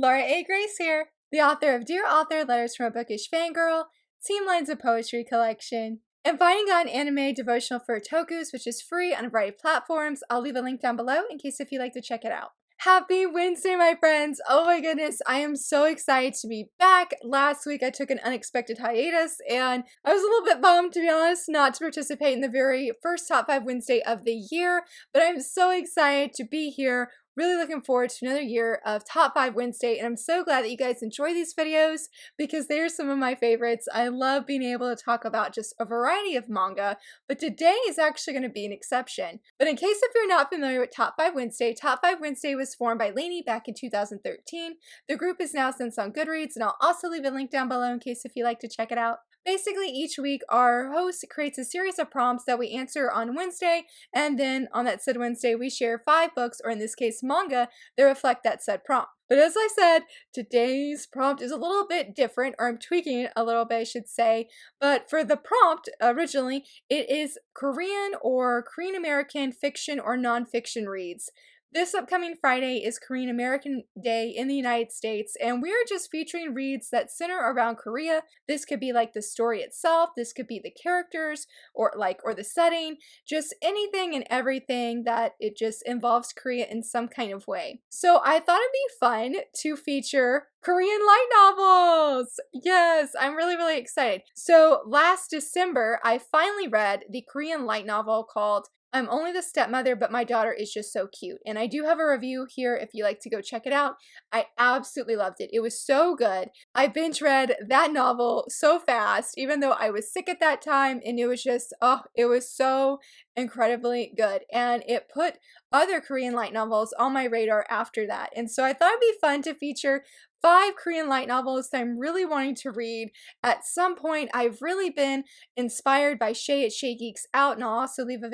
Laura A. Grace here, the author of Dear Author, Letters from a Bookish Fangirl, Team Lines of Poetry Collection, and finally got an anime devotional for Otakus, which is free on a variety of platforms. I'll leave a link down below in case if you'd like to check it out. Happy Wednesday, my friends! Oh my goodness, I am so excited to be back. Last week I took an unexpected hiatus and I was a little bit bummed, to be honest, not to participate in the very first Top 5 Wednesday of the year, but I'm so excited to be here. Really looking forward to another year of Top 5 Wednesday, and I'm so glad that you guys enjoy these videos because they're some of my favorites. I love being able to talk about just a variety of manga, but today is actually going to be an exception. But in case if you're not familiar with Top 5 Wednesday was formed by Lainey back in 2013. The group is now since on Goodreads, and I'll also leave a link down below in case if you'd like to check it out. Basically, each week our host creates a series of prompts that we answer on Wednesday, and then on that said Wednesday we share 5 books, or in this case manga, that reflect that said prompt. But as I said, today's prompt is a little bit different, or I'm tweaking it a little bit, I should say. But for the prompt, originally, it is Korean or Korean American fiction or nonfiction reads. This upcoming Friday is Korean American Day in the United States, and we're just featuring reads that center around Korea. This could be like the story itself, this could be the characters, or the setting, just anything and everything that it just involves Korea in some kind of way. So I thought it'd be fun to feature Korean light novels! Yes, I'm really excited. So last December, I finally read the Korean light novel called I'm Only the Stepmother, but My Daughter is Just So Cute. And I do have a review here if you like to go check it out. I absolutely loved it. It was so good. I binge read that novel so fast, even though I was sick at that time, and it was just, oh, it was so incredibly good. And it put other Korean light novels on my radar after that. And so I thought it'd be fun to feature 5 Korean light novels that I'm really wanting to read. At some point, I've really been inspired by Shay at Shay Geeks Out, and I'll also leave a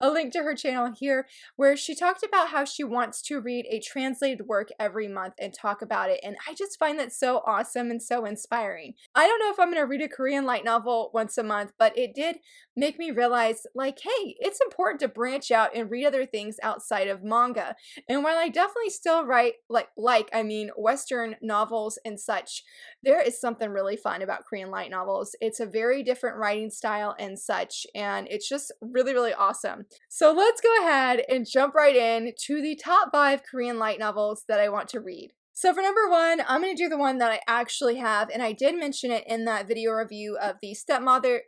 link to her channel here, where she talked about how she wants to read a translated work every month and talk about it, and I just find that so awesome and so inspiring. I don't know if I'm going to read a Korean light novel once a month, but it did make me realize, like, hey, it's important to branch out and read other things outside of manga. And while I definitely still write Western novels and such, there is something really fun about Korean light novels. It's a very different writing style and such, and it's just really awesome. So let's go ahead and jump right in to the top 5 Korean light novels that I want to read. So for number 1, I'm going to do the one that I actually have, and I did mention it in that video review of the Stepmother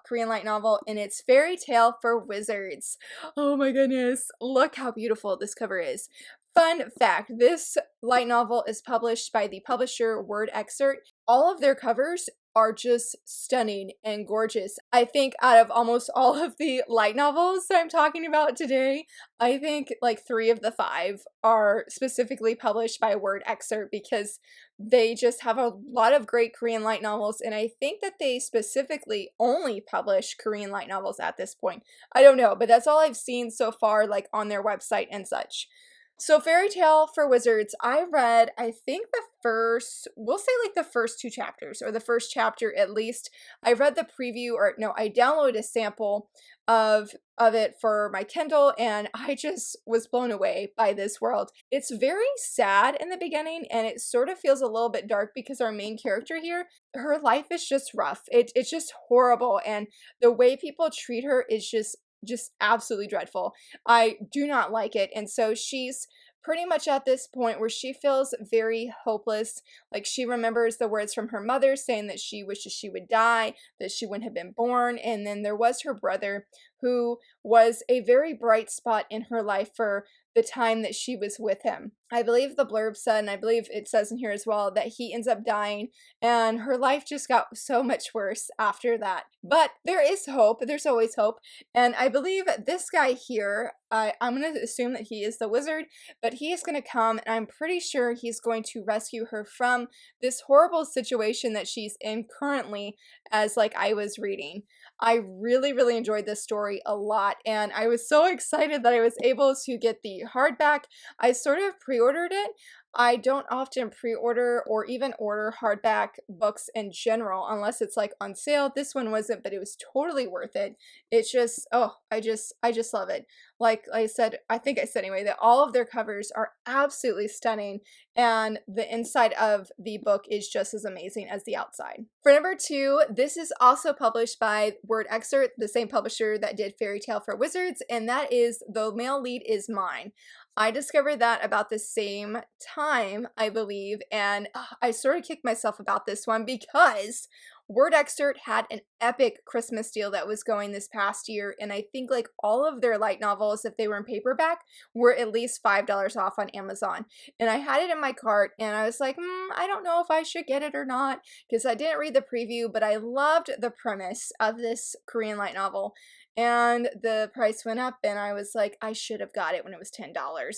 Korean light novel, and it's Fairy Tale for Wizards. Oh my goodness, look how beautiful this cover is. Fun fact, this light novel is published by the publisher Word Excerpt. All of their covers are just stunning and gorgeous. I think out of almost all of the light novels that I'm talking about today, I think like 3 of the 5 are specifically published by Word Excerpt because they just have a lot of great Korean light novels, and I think that they specifically only publish Korean light novels at this point. I don't know, but that's all I've seen so far, like on their website and such. So Fairy Tale for Wizards, I read, I think the first 2 chapters, or the first chapter at least. I read the preview, I downloaded a sample of it for my Kindle, and I just was blown away by this world. It's very sad in the beginning, and it sort of feels a little bit dark because our main character here, her life is just rough. It's just horrible, and the way people treat her is just absolutely dreadful. I do not like it, and so she's pretty much at this point where she feels very hopeless. Like, she remembers the words from her mother saying that she wishes she would die, that she wouldn't have been born, and then there was her brother, who was a very bright spot in her life for the time that she was with him. I believe the blurb said, and I believe it says in here as well, that he ends up dying, and her life just got so much worse after that. But there is hope. There's always hope. And I believe this guy here, I'm going to assume that he is the wizard, but he is going to come, and I'm pretty sure he's going to rescue her from this horrible situation that she's in currently, as like I was reading. I really enjoyed this story a lot, and I was so excited that I was able to get the hardback. I sort of pre-ordered it. I don't often pre-order or even order hardback books in general unless it's like on sale. This one wasn't, but it was totally worth it. It's just, oh, I just love it. Like I said, I think I said anyway, that all of their covers are absolutely stunning, and the inside of the book is just as amazing as the outside. For number 2, this is also published by Word Excerpt, the same publisher that did Fairy Tale for Wizards, and that is The Male Lead Is Mine. I discovered that about the same time, I believe, and I sort of kicked myself about this one because Word Excerpt had an epic Christmas deal that was going this past year, and I think like all of their light novels, if they were in paperback, were at least $5 off on Amazon. And I had it in my cart, and I was like, I don't know if I should get it or not, because I didn't read the preview, but I loved the premise of this Korean light novel. And the price went up, and I was like, I should have got it when it was $10.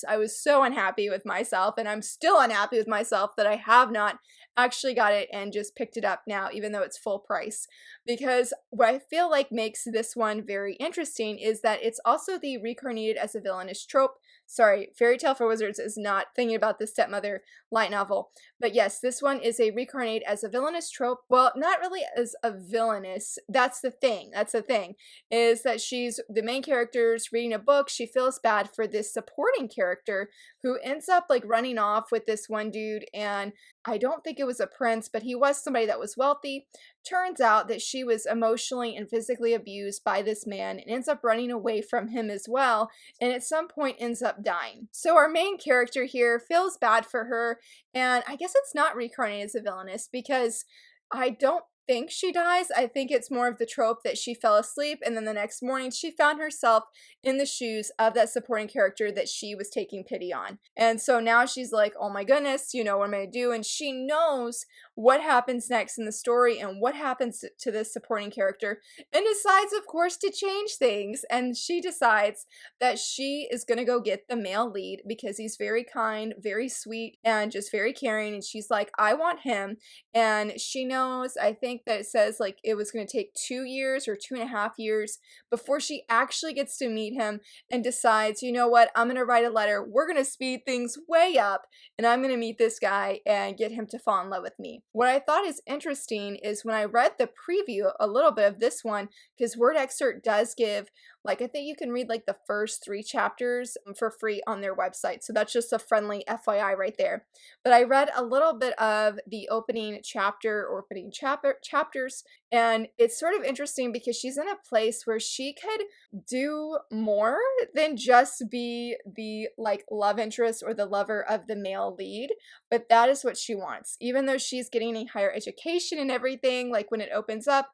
I was so unhappy with myself, and I'm still unhappy with myself that I have not actually got it and just picked it up now, even though it's full price. Because what I feel like makes this one very interesting is that it's also the reincarnated as a villainous trope. Sorry, Fairy Tale for Wizards is not thinking about the stepmother light novel. But yes, this one is a reincarnated as a villainous trope. Well, not really as a villainous. That's the thing. That's the thing. Is that she's the main character's reading a book. She feels bad for this supporting character who ends up like running off with this one dude, and I don't think it was a prince, but he was somebody that was wealthy. Turns out that she was emotionally and physically abused by this man and ends up running away from him as well, and at some point ends up dying. So our main character here feels bad for her, and I guess it's not reincarnated as a villainess because I don't think she dies. I think it's more of the trope that she fell asleep and then the next morning she found herself in the shoes of that supporting character that she was taking pity on. And so now she's like, oh my goodness, what am I gonna do? And she knows what happens next in the story and what happens to this supporting character, and decides, of course, to change things. And she decides that she is gonna go get the male lead because he's very kind, very sweet, and just very caring. And she's like, I want him. And she knows, I think that it says like it was going to take 2 years or 2.5 years before she actually gets to meet him and decides, you know what, I'm going to write a letter. We're going to speed things way up, and I'm going to meet this guy and get him to fall in love with me. What I thought is interesting is when I read the preview a little bit of this one, because Word Excerpt does give, like, I think you can read like the first 3 chapters for free on their website. So that's just a friendly FYI right there. But I read a little bit of the opening chapter or opening chapters, and it's sort of interesting because she's in a place where she could do more than just be the like love interest or the lover of the male lead, but that is what she wants. Even though she's getting a higher education and everything, like when it opens up,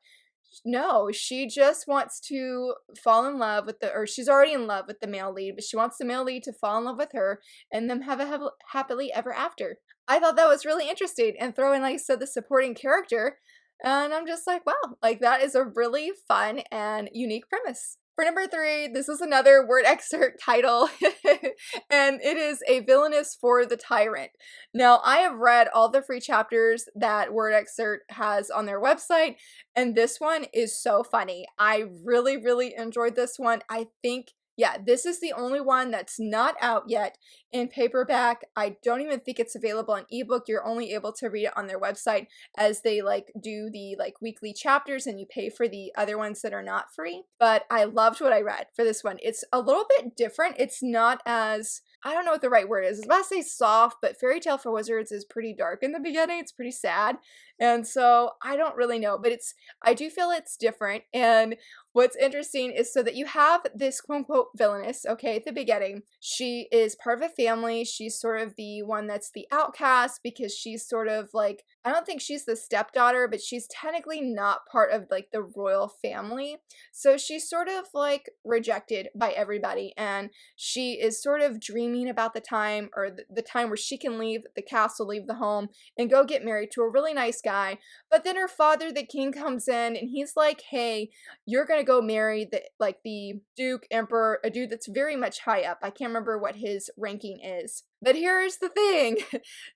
no, she just wants to fall in love with or she's already in love with the male lead, but she wants the male lead to fall in love with her and them have a happily ever after. I thought that was really interesting, and throw in, like I said, the supporting character, and I'm just like, wow, like that is a really fun and unique premise. For number 3, this is another Word Excerpt title, and it is A Villainous for the Tyrant. Now, I have read all the free chapters that Word Excerpt has on their website, and this one is so funny. I really, really enjoyed this one. I think, yeah, this is the only one that's not out yet in paperback. I don't even think it's available in ebook. You're only able to read it on their website, as they like do the like weekly chapters and you pay for the other ones that are not free. But I loved what I read for this one. It's a little bit different. It's not as, I don't know what the right word is. I was about to say soft, but Fairy Tale for Wizards is pretty dark in the beginning. It's pretty sad. And so I don't really know, but I do feel it's different. And what's interesting is so that you have this quote unquote villainous, okay, at the beginning. She is part of a family. She's sort of the one that's the outcast because she's sort of like, I don't think she's the stepdaughter, but she's technically not part of like the royal family. So she's sort of like rejected by everybody. And she is sort of dreaming about the time, or the time where she can leave the castle, leave the home, and go get married to a really nice guy. But then her father, the king, comes in and he's like, hey, you're gonna go marry the duke, emperor, a dude that's very much high up. I can't remember what his ranking is. But here's the thing.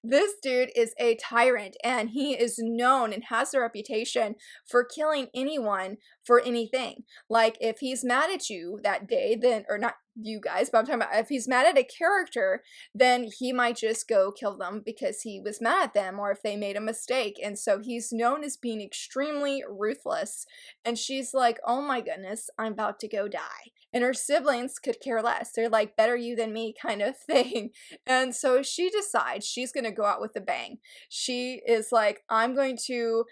This dude is a tyrant, and he is known and has a reputation for killing anyone for anything. Like, if he's mad at you that day, then, or not you guys, but I'm talking about if he's mad at a character, then he might just go kill them because he was mad at them or if they made a mistake. And so he's known as being extremely ruthless. And she's like, oh my goodness, I'm about to go die. And her siblings could care less. They're like, better you than me kind of thing. And so she decides she's going to go out with a bang. She is like, I'm going to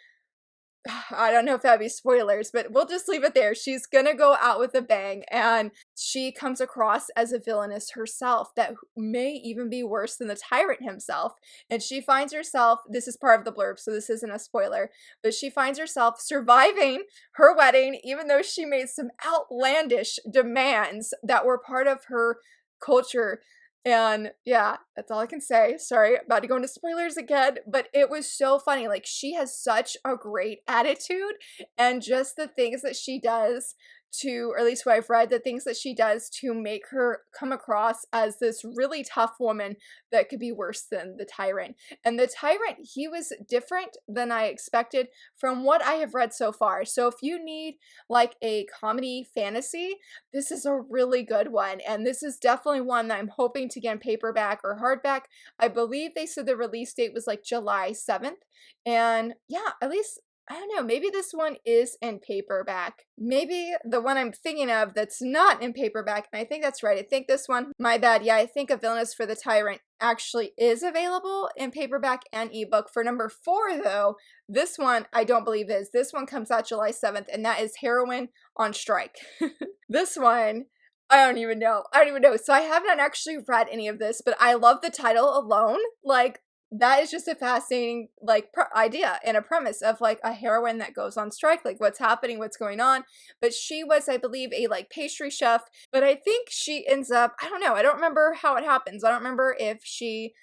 I don't know if that'd be spoilers, but we'll just leave it there. She's gonna go out with a bang, and she comes across as a villainess herself that may even be worse than the Tyrant himself. And she finds herself, this is part of the blurb, so this isn't a spoiler, but she finds herself surviving her wedding, even though she made some outlandish demands that were part of her culture. And yeah, that's all I can say. Sorry, about to go into spoilers again, but it was so funny. Like, she has such a great attitude, and just the things that she does to, or at least what I've read, the things that she does to make her come across as this really tough woman that could be worse than the Tyrant. And the Tyrant, he was different than I expected from what I have read so far. So if you need like a comedy fantasy, this is a really good one. And this is definitely one that I'm hoping to get in paperback or hardback. I believe they said the release date was like July 7th. And yeah, at least I don't know, maybe this one is in paperback. Maybe the one I'm thinking of that's not in paperback, and I think that's right. I think this one, my bad, yeah, I think A Villainous for the Tyrant actually is available in paperback and ebook. For number 4, though, this one I don't believe is. This one comes out July 7th, and that is Heroin on Strike. This one, I don't even know. I don't even know. So I haven't actually read any of this, but I love the title alone. Like, that is just a fascinating like idea and a premise of like a heroine that goes on strike, like what's happening, what's going on. But she was, I believe, a like pastry chef, but I think she ends up, I don't know, I don't remember how it happens. I don't remember if she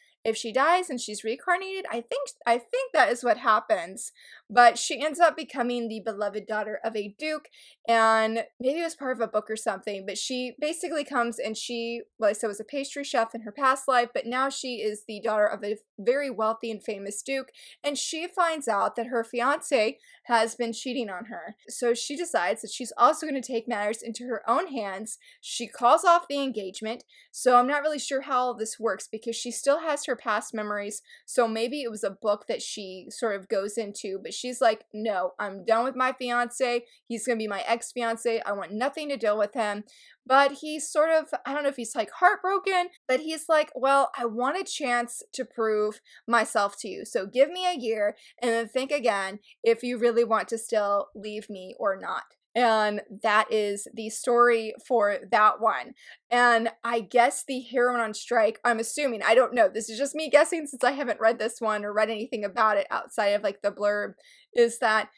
dies and she's reincarnated. I think that is what happens. But she ends up becoming the beloved daughter of a duke, and maybe it was part of a book or something, but she basically comes and she, well, I said, was a pastry chef in her past life, but now she is the daughter of a very wealthy and famous duke, and she finds out that her fiance has been cheating on her. So she decides that she's also going to take matters into her own hands. She calls off the engagement. So I'm not really sure how all this works because she still has her past memories. So maybe it was a book that she sort of goes into, but she's like, no, I'm done with my fiance. He's going to be my ex-fiance. I want nothing to deal with him. But he's sort of, I don't know if he's like heartbroken, but he's like, well, I want a chance to prove myself to you. So give me a year and then think again if you really want to still leave me or not. And that is the story for that one. And I guess the heroine on strike, I'm assuming, I don't know, this is just me guessing since I haven't read this one or read anything about it outside of like the blurb, is that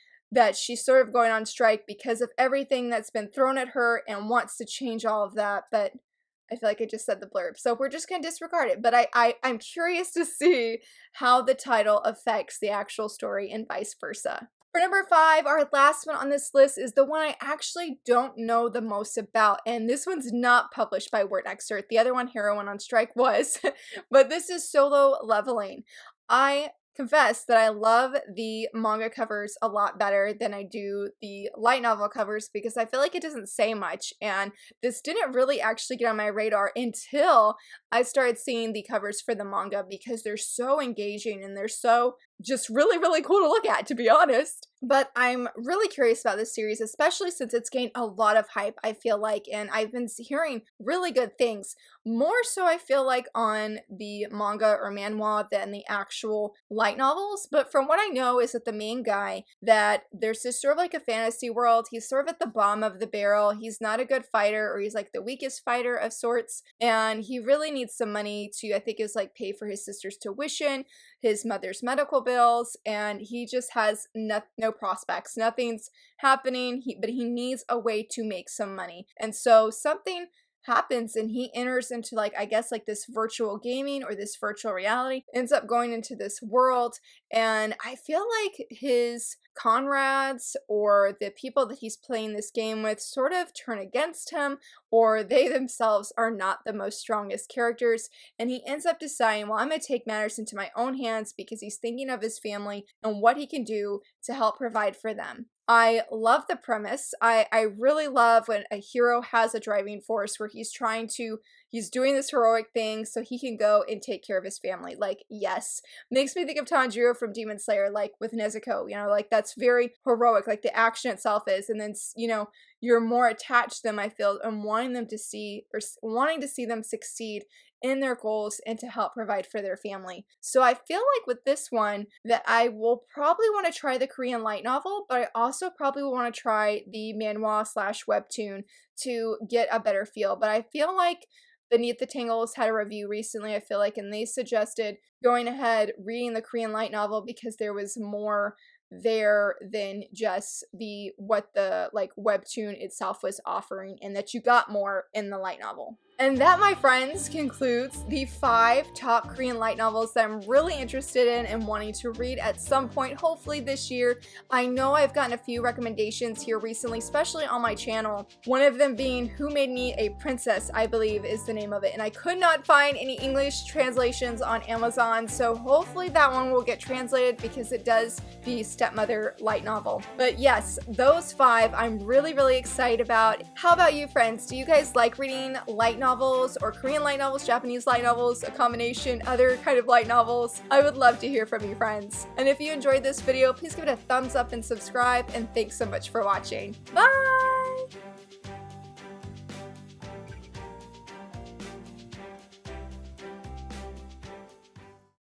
she's sort of going on strike because of everything that's been thrown at her and wants to change all of that. But I feel like I just said the blurb, so we're just going to disregard it. But I'm curious to see how the title affects the actual story and vice versa. For number 5, our last one on this list is the one I actually don't know the most about, and this one's not published by Word Excerpt. The other one, Heroin on Strike, was, but this is Solo Leveling. I confess that I love the manga covers a lot better than I do the light novel covers because I feel like it doesn't say much, and this didn't really actually get on my radar until I started seeing the covers for the manga because they're so engaging and they're so just really, really cool to look at, to be honest. But I'm really curious about this series, especially since it's gained a lot of hype, I feel like, and I've been hearing really good things. More so, I feel like, on the manga or manhwa than the actual light novels. But from what I know is that the main guy, that there's this sort of like a fantasy world. He's sort of at the bottom of the barrel. He's not a good fighter, or he's like the weakest fighter of sorts. And he really needs some money to, I think, is like pay for his sister's tuition, his mother's medical bills, and he just has no prospects. Nothing's happening, but he needs a way to make some money. And so something happens and he enters into like, I guess, like this virtual gaming or this virtual reality, ends up going into this world, and I feel like his comrades or the people that he's playing this game with sort of turn against him, or they themselves are not the most strongest characters, and he ends up deciding, well, I'm going to take matters into my own hands because he's thinking of his family and what he can do to help provide for them. I love the premise. I really love when a hero has a driving force where he's doing this heroic thing so he can go and take care of his family. Like, yes. Makes me think of Tanjiro from Demon Slayer, like with Nezuko, like that's very heroic, like the action itself is. And then, you're more attached to them, I feel, and wanting to see them succeed in their goals and to help provide for their family. So I feel like with this one that I will probably want to try the Korean light novel, but I also probably will want to try the manhwa/webtoon to get a better feel. But I feel like Beneath the Tangles had a review recently, I feel like, and they suggested going ahead reading the Korean light novel because there was more there than just what the webtoon itself was offering, and that you got more in the light novel. And that, my friends, concludes the 5 top Korean light novels that I'm really interested in and wanting to read at some point, hopefully this year. I know I've gotten a few recommendations here recently, especially on my channel. One of them being Who Made Me a Princess, I believe is the name of it. And I could not find any English translations on Amazon, so hopefully that one will get translated because it does the stepmother light novel. But yes, those 5 I'm really, really excited about. How about you, friends? Do you guys like reading light novels or Korean light novels, Japanese light novels, a combination, other kind of light novels? I would love to hear from you, friends. And if you enjoyed this video, please give it a thumbs up and subscribe, and thanks so much for watching. Bye!